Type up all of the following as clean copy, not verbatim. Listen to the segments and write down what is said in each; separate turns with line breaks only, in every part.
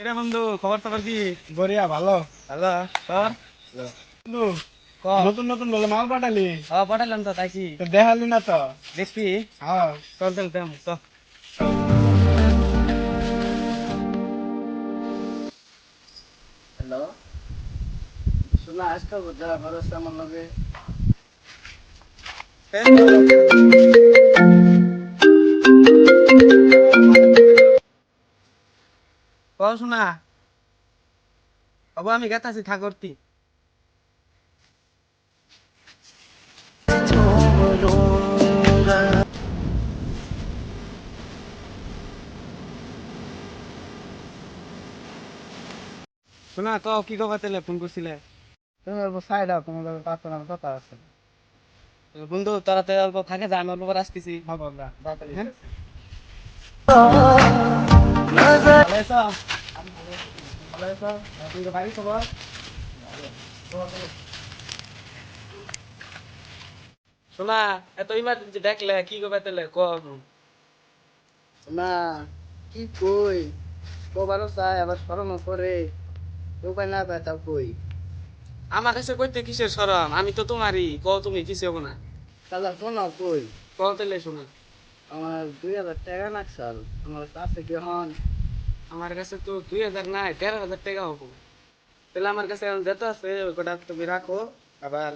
কিরে বন্ধু, খবর খবর কি?
বড়িয়া ভালো।
ভালো। তোর?
বন্ধু,
ক।
নতুন নতুন বলে মাল পাঠালি,
পাঠালাম তো, তাই কি?
তো দেখালি না তো।
দেখবি?
হ্যাঁ।
চল চল দেম তো।
হ্যালো, শোনা আজকাল দেখা খরচ আমার লগে।
পড়াশোনা হবো, আমি গেতাছি ঠাকুরতি। শোনা তো, কি খবর? তেলে ফোন করছিলে?
তোমার সাইড আও, তোমার লগে পাঁচটা কথা আছে।
বন্ধু তোরা তো অল্প থাকে যা, আমি অল্প করে আসতেছি।
খবর না তাড়াতাড়ি
হ্যাঁ?
এসেছি।
ভালো আছো?
ভালো আছো?
তুমি তো বাড়ি খবর? শোনা, এত ইমার্জেন্সি দেখলে কি করবে তেলে ক?
না, কি কই, কবারও চাই আবার স্মরণও করে, উপায় না পায় তাও কই।
আমার কাছে কইতে কিসের শরম? আমি তো তোমারই, ক তুমি কিছু হবো না।
তাহলে শোনো কই,
ক তেলে শোনা।
আমার 2000 টাকা নাকছাল, আমার কাছে কি হন?
আমার কাছে তো 2000 নাই, 13,000 টাকা হবো। তাহলে আমার কাছে এখন যেতে আছে, ওই কটা তুমি রাখো। আবার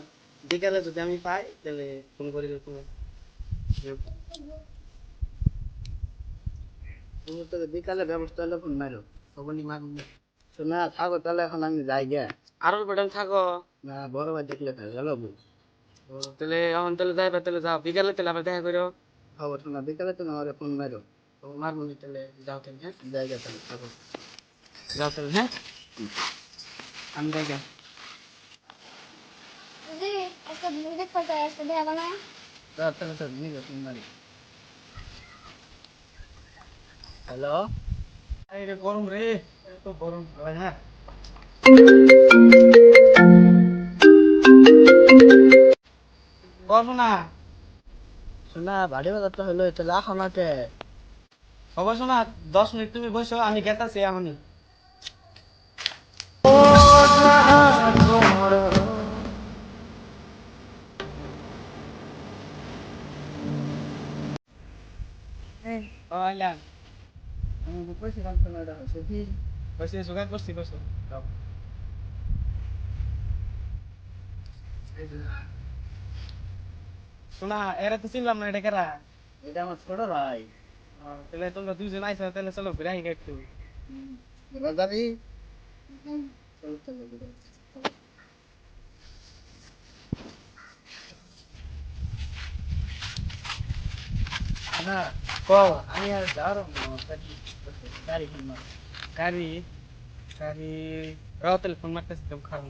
বিকালে যদি আমি পাই তাহলে ফোন করি তুমি।
তুমি তো বিকালে ব্যবস্থা হলে ফোন মারো। তখনই মারুন। শোনা থাকো তাহলে, এখন আমি যাই গে।
আরো বেটাম থাকো।
না, বড় ভাই দেখলে তো গেল।
তাহলে এখন তাহলে যাইবা, তাহলে যাও বিকালে, তাহলে আবার দেখা করো।
খবর শোনা বিকালে তুমি আমার ফোন মারো।
মার মনি, তাহলে যাও তাহলে। হ্যাঁ,
জায়গা তাহলে থাকো।
যাও তাহলে। হ্যাঁ, আমি যাই গে।
জি, একটা মিউজিক করতে আসতে দেবো না?
তাহলে তো নিজে ফোন মারি। হ্যালো,
এই রে গরম রে, এত গরম ভাই। হ্যাঁ, বলো না।
শোনা ভারী বাজার তো হলো, তাহলে আসো না কে?
খবর শোনা, 10 মিনিট তুমি বসো, আমি গেতাছি এখনই। আইলাম।
আমি তো কইছিলাম শোনা, এটা হচ্ছে কি?
বসে জোগাড় করছি, বসো। যাও। শোনা, এরা তো চিনলাম না, এটা কেরা?
এটা আমার ছোট ভাই।
তাহলে তোমরা দুজন আইসো, তাহলে চলো ঘুরে আই একটু।
এবার যাবি? চল চল এবার। না,
কও।
আমি আর যাওয়ার গাড়ি কিনবো।
গাড়ি? গাড়ি? রাও তাহলে ফোন মারতেছি, তুমি খারাপ।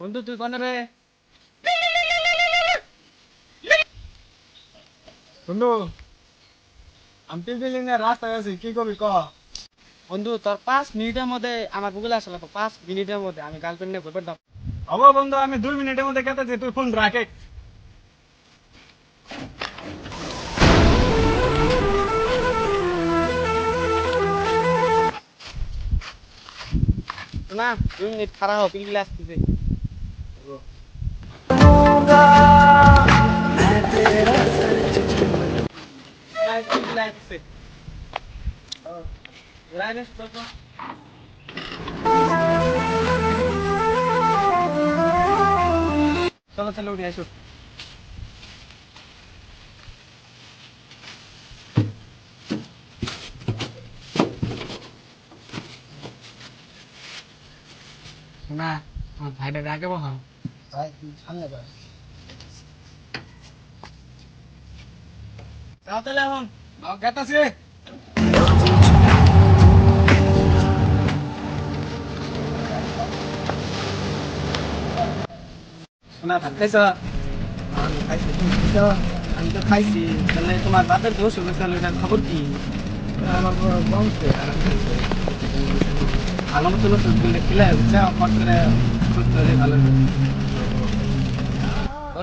বন্ধু তুই কোন রে?
বন্ধু, আমি তিন রাস্তায় আছি, কি করবি ক?
বন্ধু তোর 5 মিনিটের মধ্যে আমার গুগলে আসলে, 5 মিনিটের মধ্যে আমি গার্লফ্রেন্ড নিয়ে ঘুরবে দাম।
হবো বন্ধু, আমি 2 মিনিটের মধ্যে কেটেছি, তুই ফোন রাখে।
না, 2 মিনিট খারাপ হোক, পিলপিলে আসতেছে। পিলপিলে আসতেছে। রাইনেস তো তো। চলো চলো উঠে আসো। না, আমার ভাইটা আগে বহা।
ভাই তুই সামনে ভাই।
যাও তাহলে এখন।
গেতাছি।
শোনা, ভাত খাইছ?
আমি খাইছি, তুমি খাইছো?
আমি তো খাইছি। তাহলে তোমার বাপের দোষ হলো, তাহলে এটার খবর কি?
আমার বড় বংশে আর আমি খাইছি।
ভালো মতো লোক খেলে বুঝছে, ফট করে সুস্থ হলে ভালো হবে।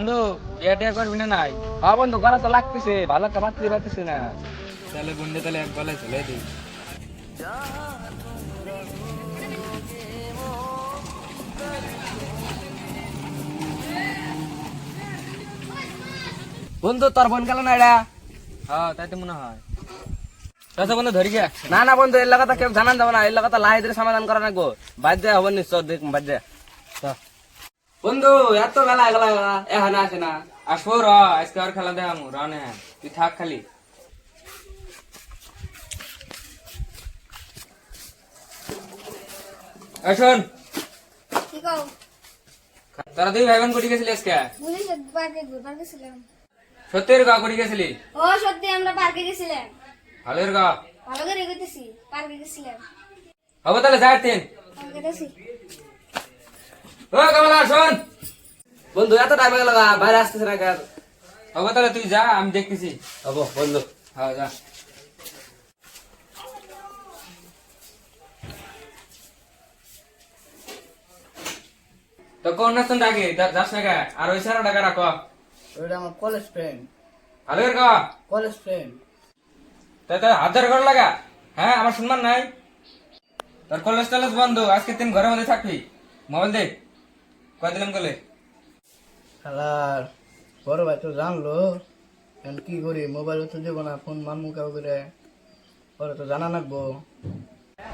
বন্ধু বিয়া টিয়া করবি না নাই? হ্যাঁ বন্ধু করা তো লাগতেছে, ভালো একটা পাত্রী পাইতেছে না।
তাহলে বন্ধু তাহলে এক গলায় ঝুলে দিই।
বন্ধু তোর বোন গেল না এটা?
হ্যাঁ তাই তো মনে হয়। আচ্ছা বন্ধু ধরি গিয়া।
না না বন্ধু এর কথা কেউ জানান যাবে না, এর কথা লাহিদের সমাধান করা লাগবো। বাদ দেয়া হবেন নিশ্চয়, দেখ বাদ দেয়া। বন্ধু এত বেলা গেলা এখন আসে না।
আসবো র, আজকে আর খেলা দেখামু র না, তুই থাক খালি। এই শোন,
কি কও?
তোরা দুই ভাই বোন কোটি গেছিলি আজকে?
বুঝিস পার্কে ঘুরবার গেছিলাম।
সত্যি রে গা কোটি গেছিলি?
ও সত্যি আমরা পার্কে গেছিলাম।
ভালো রে গা।
ভালো করে গেতেছি, পার্কে গেছিলাম।
হবে তাহলে যাই তিন।
পার্কে গেছি।
ও কমলা শোন,
বন্ধু এত টাইম গেল বাইরে আসতেছে না কেন?
হবে তাহলে তুই যা, আমি দেখতেছি।
হবো বন্ধু।
হ্যাঁ যা। তো কোন নাস্তন ডাকে যাস না কে? আর ওই সারা ডাকা রাখো।
ওইটা আমার কলেজ ফ্রেন্ড।
ভালো করে গা।
College friend.
তাই তো হাজার ঘর লাগা। হ্যাঁ আমার সম্মান নাই। তোর কলেজ টলেজ বন্ধ, আজকে দিন ঘরের মধ্যে থাকবি। মোবাইল দেখ কয় দিলাম গেলে।
খালার বড় ভাই তো জানলো, এখন কি করি? মোবাইল তো দেবো না, ফোন মানমু কাউ করে, পরে তো জানা লাগবো।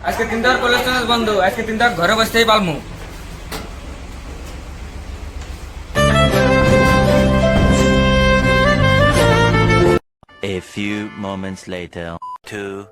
আজকে তিন তার কলেজ টলেজ বন্ধ, আজকে তিন তার ঘরে বসতেই পারমু।
A few moments later. 2